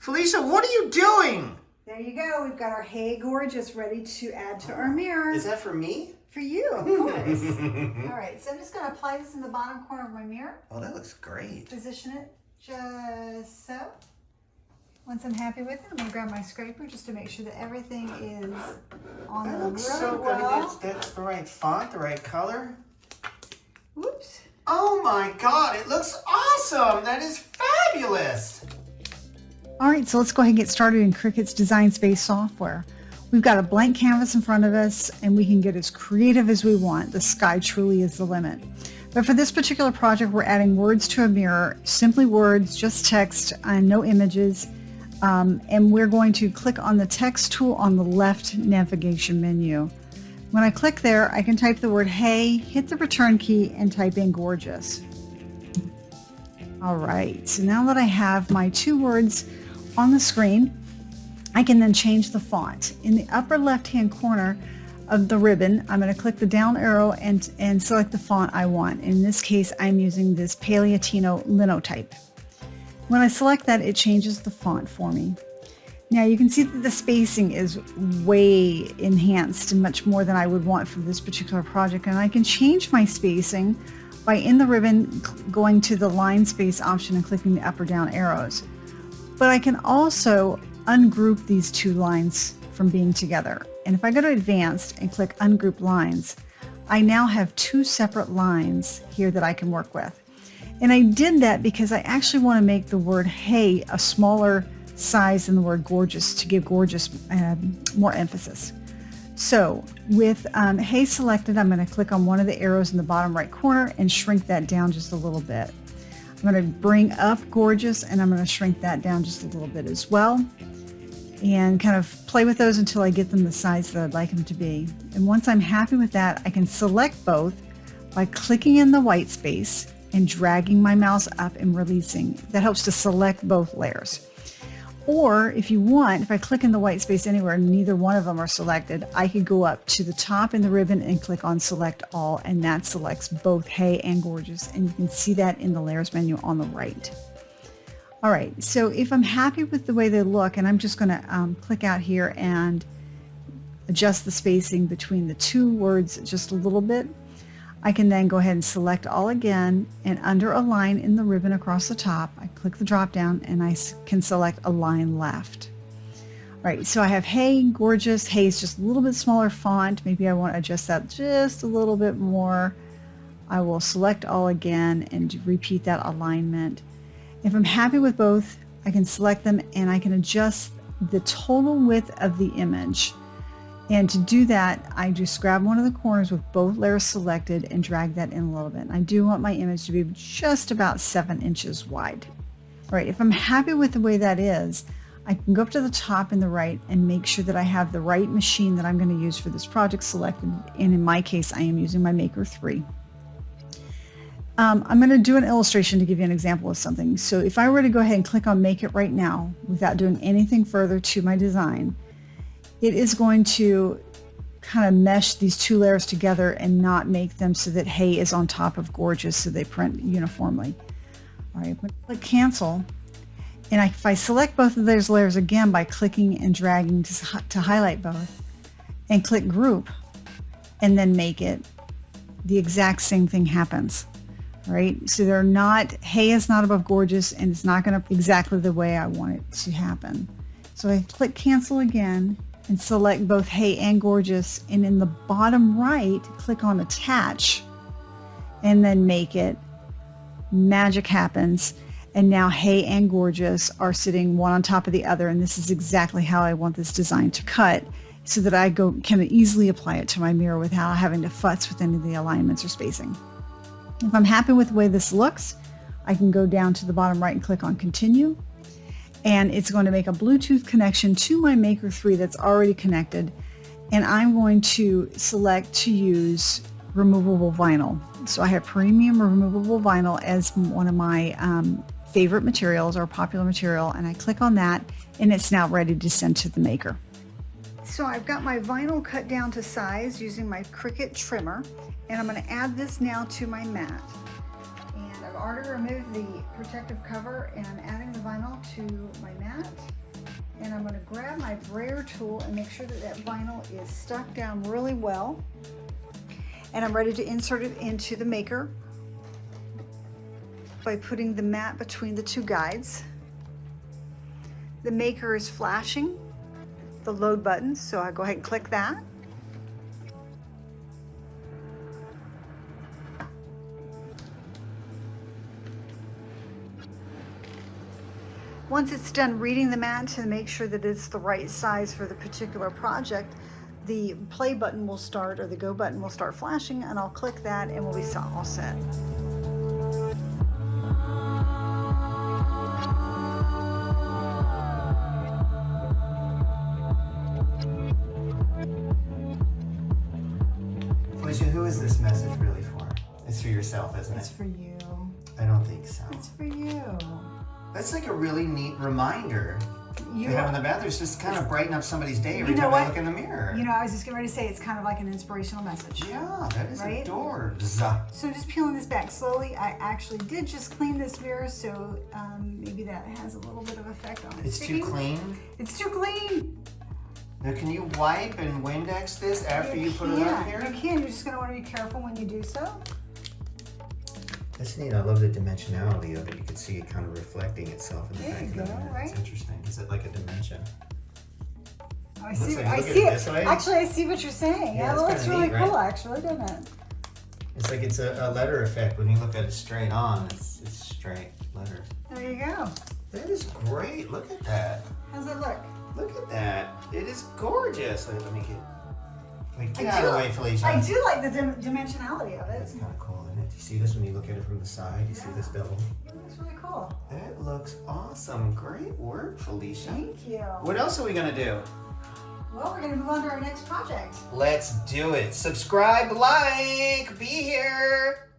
Felicia, what are you doing? There you go. We've got our Hey Gorgeous ready to add to our mirror. Is that for me? For you, of course. All right, so I'm just going to apply this in the bottom corner of my mirror. Oh, that looks great. Position it just so. Once I'm happy with it, I'm going to grab my scraper just to make sure that everything is on That the looks really so good. well. That's the right font, the right color. Whoops. Oh my God, it looks awesome. That is fabulous. All right, so let's go ahead and get started in Cricut's Design Space software. We've got a blank canvas in front of us and we can get as creative as we want. The sky truly is the limit. But for this particular project, we're adding words to a mirror, simply words, just text, and no images. And we're going to click on the text tool on the left navigation menu. When I click there, I can type the word hey, hit the return key, and type in gorgeous. All right, so now that I have my two words on the screen, I can then change the font. In the upper left-hand corner of the ribbon, I'm going to click the down arrow and select the font I want. In this case, I'm using this Paleotino linotype. When I select that, it changes the font for me. Now you can see that the spacing is way enhanced and much more than I would want for this particular project. And I can change my spacing by in the ribbon going to the line space option and clicking the up or down arrows. But I can also ungroup these two lines from being together. And if I go to advanced and click ungroup lines, I now have two separate lines here that I can work with. And I did that because I actually want to make the word hey a smaller size than the word gorgeous to give gorgeous more emphasis. So with hey selected, I'm going to click on one of the arrows in the bottom right corner and shrink that down just a little bit. I'm going to bring up gorgeous and I'm going to shrink that down just a little bit as well. And kind of play with those until I get them the size that I'd like them to be. And once I'm happy with that, I can select both by clicking in the white space and dragging my mouse up and releasing. That helps to select both layers. Or if you want, if I click in the white space anywhere and neither one of them are selected, I could go up to the top in the ribbon and click on select all, and that selects both hey and gorgeous. And you can see that in the layers menu on the right. All right, so if I'm happy with the way they look, and I'm just going to click out here and adjust the spacing between the two words just a little bit, I can then go ahead and select all again, and under align in the ribbon across the top, I click the drop down and I can select align left. All right, so I have hey, gorgeous. Hey is just a little bit smaller font. Maybe I want to adjust that just a little bit more. I will select all again and repeat that alignment. If I'm happy with both, I can select them and I can adjust the total width of the image. And to do that, I just grab one of the corners with both layers selected and drag that in a little bit. And I do want my image to be just about 7 inches wide. All right, if I'm happy with the way that is, I can go up to the top in the right and make sure that I have the right machine that I'm going to use for this project selected. And in my case, I am using my Maker 3. I'm going to do an illustration to give you an example of something. So if I were to go ahead and click on Make It right now without doing anything further to my design, it is going to kind of mesh these two layers together and not make them so that hey is on top of gorgeous so they print uniformly. All right, I'm going to click cancel. And if I select both of those layers again by clicking and dragging to highlight both and click group and then make it, the exact same thing happens. All right, so they're not, hey is not above gorgeous and it's not going to exactly the way I want it to happen. So I click cancel again and select both hey and gorgeous, and in the bottom right click on attach and then make it. Magic happens, and now hey and gorgeous are sitting one on top of the other, and this is exactly how I want this design to cut so that I can easily apply it to my mirror without having to futz with any of the alignments or spacing. If I'm happy with the way this looks, I can go down to the bottom right and click on continue. And it's going to make a Bluetooth connection to my Maker 3 that's already connected. And I'm going to select to use removable vinyl. So I have premium removable vinyl as one of my favorite materials or popular material. And I click on that and it's now ready to send to the Maker. So I've got my vinyl cut down to size using my Cricut trimmer. And I'm going to add this now to my mat. I've already removed the protective cover and I'm adding the vinyl to my mat. my brayer tool and make sure that that vinyl is stuck down really well. And I'm ready to insert it into the maker by putting the mat between the two guides. The maker is flashing the load button, so I go ahead and click that. Once it's done reading the mat to make sure that it's the right size for the particular project, the play button will start, or the go button will start flashing, and I'll click that and we'll be all set. Felicia, who is this message really for? It's for yourself, isn't it? It's for you. I don't think so. It's for you. That's like a really neat reminder to have in the bathroom. It's just kind of brighten up somebody's day every time I look in the mirror. You know, I was just getting ready to say it's kind of like an inspirational message. Yeah, that is right? adorbs. So just peeling this back slowly. I actually did just clean this mirror, so maybe that has a little bit of effect on it. It's too clean? It's too clean. Now, can you wipe and Windex this after you put it up here? You can. You're just going to want to be careful when you do so. That's neat. I love the dimensionality of it. You can see it kind of reflecting itself in the back of the mirror. Right? It's interesting. Is it like a dimension? Oh, I see. I see it. Actually, I see what you're saying. Yeah, it looks really neat, cool, right? Actually, doesn't it? It's like it's a letter effect. When you look at it straight on, it's straight letters. There you go. That is great. Look at that. How's it look? Look at that. It is gorgeous. Let me get out of the way, Felicia. I do like the dimensionality of it. That's kind of cool, isn't it? Do you see this when you look at it from the side? You see this bevel? It looks really cool. That looks awesome. Great work, Felicia. Thank you. What else are we going to do? Well, we're going to move on to our next project. Let's do it. Subscribe, like, be here.